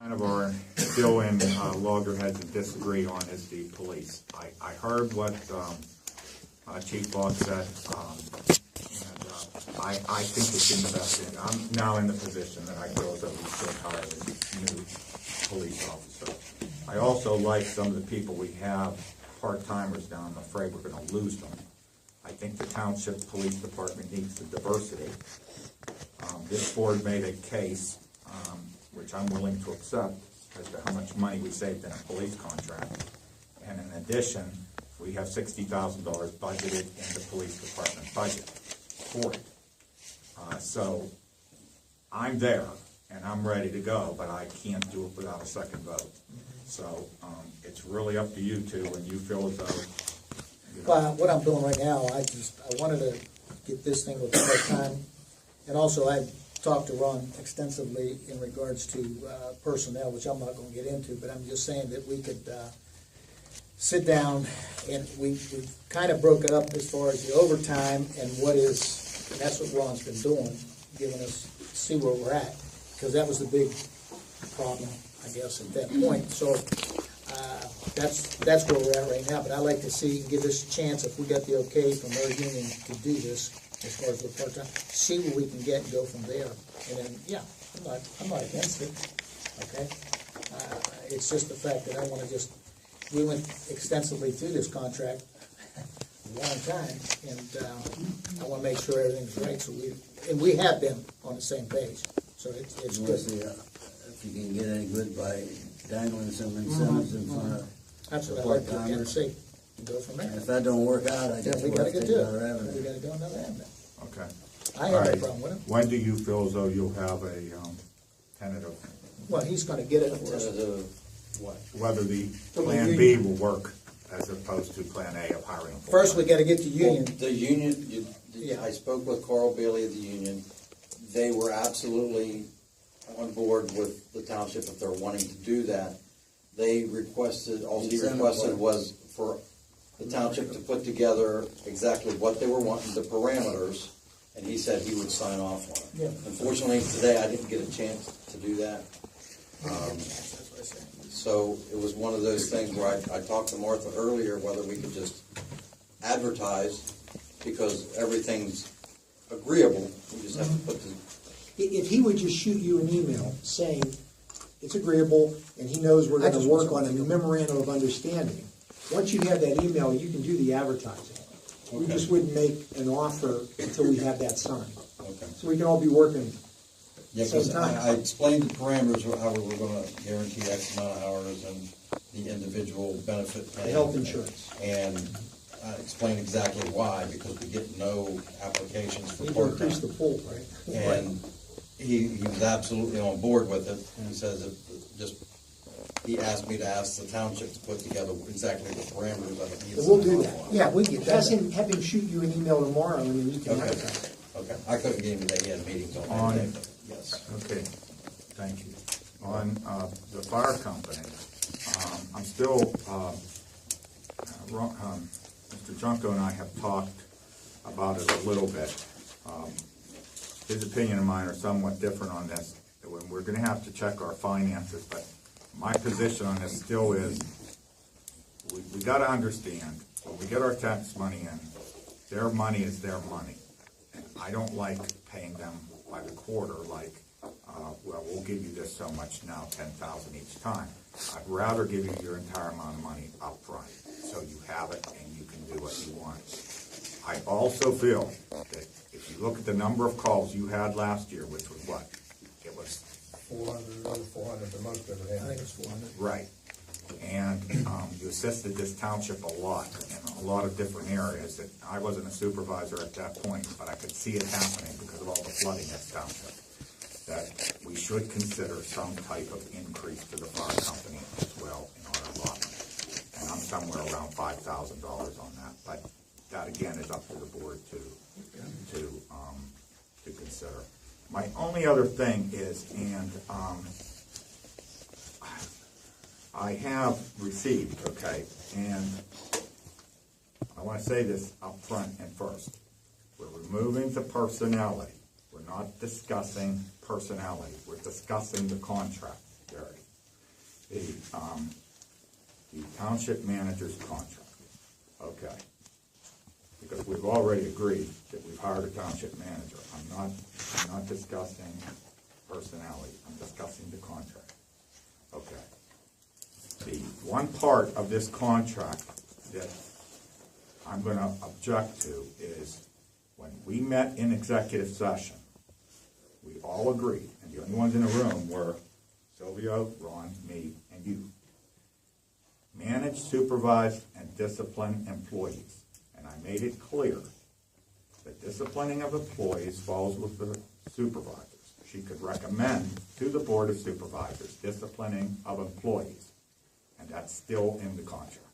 kind of are still in loggerheads and disagree on is the police. I heard what Chief Boggs said, and I think it's in the best interest. I'm now in the position that I feel as though we should hire a new police officer. I also like some of the people we have, part-timers now. I'm afraid we're going to lose them. I think the Township Police Department needs the diversity. This board made a case, which I'm willing to accept, as to how much money we saved in a police contract. And in addition, we have $60,000 budgeted in the police department budget for it. So I'm there and I'm ready to go, but I can't do it without a second vote. So it's really up to you two, and you feel as though. Well, what I'm doing right now, I wanted to get this thing with part-time, and also I talked to Ron extensively in regards to personnel, which I'm not going to get into, but I'm just saying that we could sit down, and we kind of broke it up as far as the overtime and what is, and that's what Ron's been doing, giving us, see where we're at, because that was the big problem, I guess, at that point. So that's where we're at right now, but I'd like to see, give this a chance, if we got the okay from our union to do this, as far as the part-time, see what we can get and go from there. And then, yeah, I'm not against it, okay? It's just the fact that I want to just, we went extensively through this contract a long time, and I want to make sure everything's right, so we have been on the same page, so it's good. See, if you can get any good by dangling some incentives in front of That's the what I like to part-timers. see, and go from there. And if that don't work out, I guess We we'll gotta have to get take to another it, avenue. we gotta go another avenue. Okay. I All have no right. problem with it. When do you feel as though you'll have a tentative, Well, he's gonna get it for us. whether the From the Plan B union. will work as opposed to Plan A of hiring a full-time? First, we gotta get the Well, union. the union, Yeah. I spoke with Carl Bailey of the union. They were absolutely on board with the township if they're wanting to do that. They requested, all he Incentive requested plan. was for the township to put together exactly what they were wanting, the parameters, and he said he would sign off on it. Yeah. Unfortunately, today I didn't get a chance to do that. That's what I said. So it was one of those things where I talked to Martha earlier, whether we could just advertise, because everything's agreeable, we just have to put the, If he would just shoot you an email saying it's agreeable and he knows we're I gonna just work want on a to- memorandum of understanding, once you have that email, you can do the advertising. We Okay. just wouldn't make an offer until we have that signed. okay. So we can all be working Yeah, same because time. I explained the parameters of how we were gonna guarantee X amount of hours and the individual benefit The pay. health insurance. And I explained exactly why, because we get no applications for Need to increase the part-time. pool, right? And he was absolutely on board with it, and he says it just, he asked me to ask the township to put together exactly the parameters of it. But we'll do that. Yeah, we get that. Have him shoot you an email tomorrow and then you can Okay. advertise it. Okay, I couldn't get him today, he had meetings on On- that day, but yes. Okay, thank you. On the fire company, I'm still, Mr. Junko and I have talked about it a little bit. His opinion and mine are somewhat different on this. We're gonna have to check our finances, but my position on this still is, we gotta understand, when we get our tax money in, their money is their money. And I don't like paying them by the quarter, like, well, we'll give you this so much now, 10,000 each time. I'd rather give you your entire amount of money up front, so you have it and you can do what you want. I also feel that if you look at the number of calls you had last year, which was what? It was 400, the most ever I had. think it's 400. right. And you assisted this township a lot in a lot of different areas. That I wasn't a supervisor at that point, but I could see it happening because of all the flooding in this township. That we should consider some type of increase to the fire company as well in our allotment. And I'm somewhere around $5,000 on that, but that again is up to the board to consider. My only other thing is, and I have received, okay, and I want to say this up front and first. We're removing the personality. We're not discussing personality. We're discussing the contract, Gary. the township manager's contract, okay? Because we've already agreed that we've hired a township manager. I'm not discussing personality, I'm discussing the contract. Okay. The one part of this contract that I'm gonna object to is when we met in executive session, we all agreed, and the only ones in the room were Silvio, Ron, me, and you. Manage, supervise, and discipline employees. And I made it clear that disciplining of employees falls with the supervisors. She could recommend to the Board of Supervisors disciplining of employees, and that's still in the contract.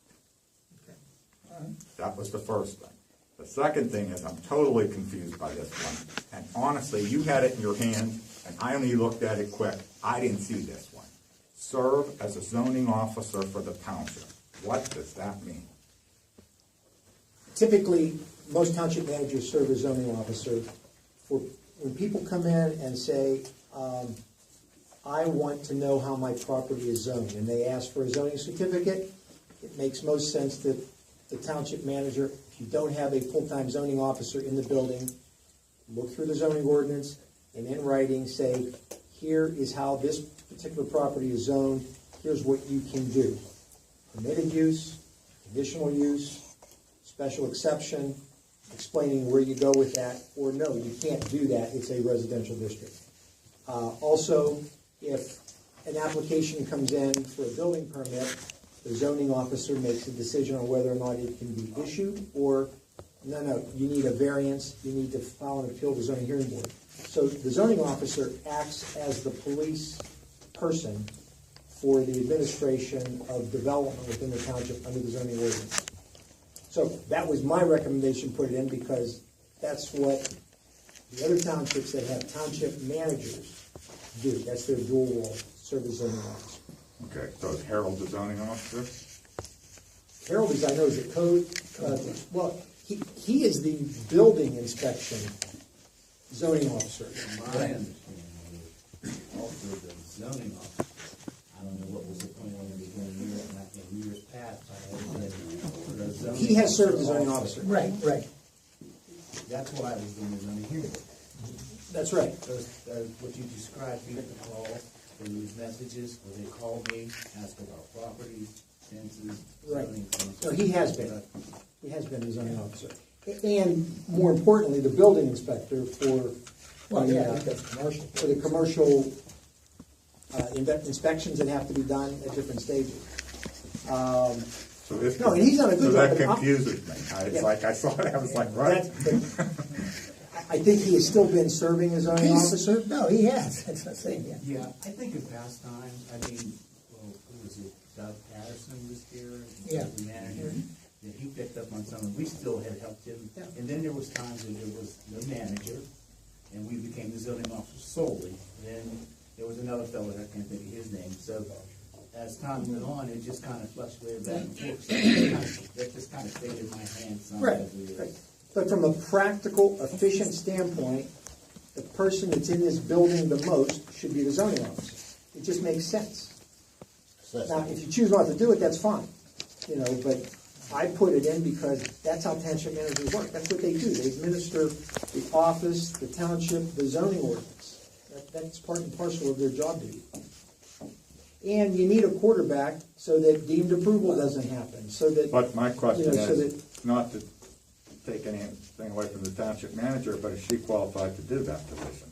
That was the first thing. The second thing is I'm totally confused by this one, and honestly, you had it in your hand, and I only looked at it quick. I didn't see this one. Serve as a zoning officer for the township. What does that mean? Typically, most township managers serve as zoning officer for, when people come in and say, I want to know how my property is zoned, and they ask for a zoning certificate, it makes most sense that the township manager, if you don't have a full-time zoning officer in the building, look through the zoning ordinance, and in writing say, here is how this particular property is zoned, here's what you can do. Permitted use, conditional use, special exception, explaining where you go with that, or no, you can't do that, it's a residential district. Also, if an application comes in for a building permit, the zoning officer makes a decision on whether or not it can be issued, or no, you need a variance, you need to file an appeal to the zoning hearing board. So the zoning officer acts as the police person for the administration of development within the township under the zoning ordinance. So that was my recommendation, put it in, because that's what the other townships that have township managers do. That's their dual role, serve as zoning officer. Okay, so is Harold the zoning officer? Harold, as I know, is a code, well, he is the building inspection zoning officer. My understanding is also the zoning officer. I don't know what was the point when we began here, and in years past, I had been the zoning. He has served as zoning officer. Right. That's why I was doing the zoning hearing. That's right. What you described, people call, they leave messages, or they call me, ask about properties, fences, Right. zoning. No, he has been. He has been a zoning officer. And more importantly, the building inspector for the commercial inspections that have to be done at different stages. So this, No, and he's done a good so that job, but confuses me. It's Yeah. like, I saw it, I was like, right? I think he has still been serving as zoning officer. No, he has, that's what I'm saying, yeah. Yeah, I think in past times, well, who was it, Doug Patterson was here, Yeah. the manager, and he picked up on some, and we still had helped him. Yeah. And then there was times when there was the manager, and we became the zoning officer solely. Then there was another fellow, I can't think of his name, so as time went on, it just kind of fluctuated back and forth. So that just kind of stayed in my hands. Right. But from a practical, efficient standpoint, the person that's in this building the most should be the zoning officer. It just makes sense. Now, if you choose not to do it, that's fine, but I put it in because that's how township managers work. That's what they do. They administer the office, the township, the zoning ordinance. That's part and parcel of their job duty. And you need a quarterback so that deemed approval doesn't happen, so that. But my question so is, not to take anything away from the township manager, but is she qualified to do that position?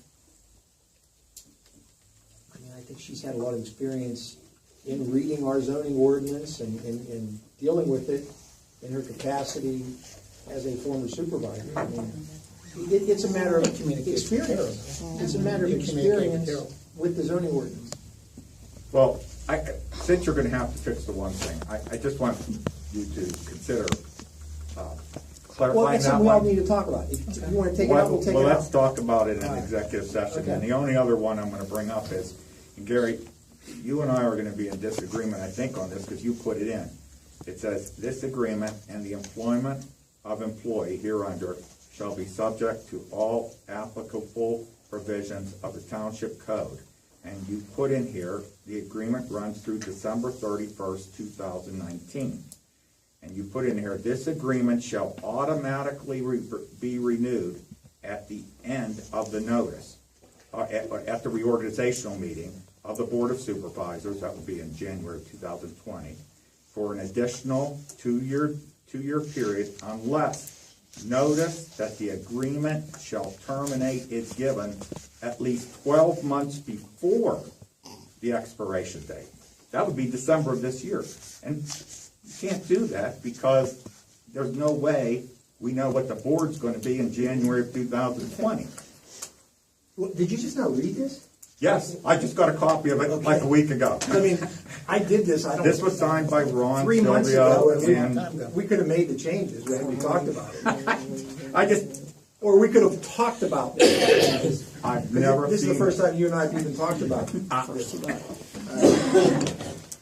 I think she's had a lot of experience in reading our zoning ordinance and dealing with it in her capacity as a former supervisor. It's a matter of experience. It's a matter of experience with the zoning ordinance. Well, since you're gonna have to fix the one thing, I just want you to consider Well, clarifying that's that something we all one. need to talk about. If you want to take it out, we'll take it Well, out. let's talk about it in All right. executive session. Okay. And the only other one I'm gonna bring up is, and Gary, you and I are gonna be in disagreement, I think, on this, because you put it in. It says, this agreement and the employment of employee hereunder shall be subject to all applicable provisions of the township code and you put in here, the agreement runs through December 31st, 2019. And you put in here, this agreement shall automatically be renewed at the end of the notice, at the reorganizational meeting of the Board of Supervisors, that will be in January of 2020, for an additional two-year period unless notice that the agreement shall terminate is given at least 12 months before the expiration date. That would be December of this year. And you can't do that because there's no way we know what the board's going to be in January of 2020. Well, did you just now read this? Yes, I just got a copy of it like a week ago. I mean, I did this, I don't. This was signed by Ron, 3 months Sylvia, ago, and and we could have made the changes when we talked about it. I just, Or we could have talked about this. I've never This is the seen. first time you and I have even talked about this.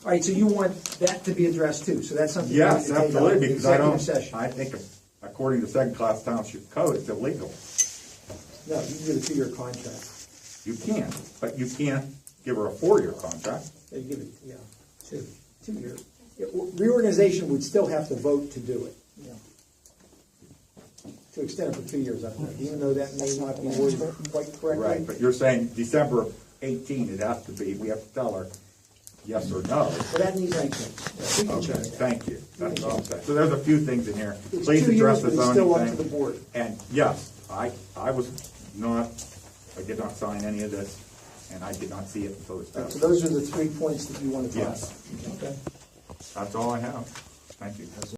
All right, so you want that to be addressed too, so that's something. Yes, we need to take out absolutely, in the because I don't, executive session. I think according to second-class township code, it's illegal. No, you can give a 2-year contract. You can, but you can't give her a 4-year contract. They give it, yeah, 2 years. Reorganization would still have to vote to do it. To extend it for 2 years, I think, even though that may not be worded quite correctly. Right, but you're saying December of 18, it has to be, we have to tell her yes or no. But that needs to change. We can Okay, change that. thank you. That's all I'm saying. So there's a few things in here. It's Please 2 address years, the but it's still zoning up to the thing. board. And yes, I was not, I did not sign any of this, and I did not see it until this So past. those are the 3 points that you want to talk about. Yes. Okay. That's all I have. Thank you.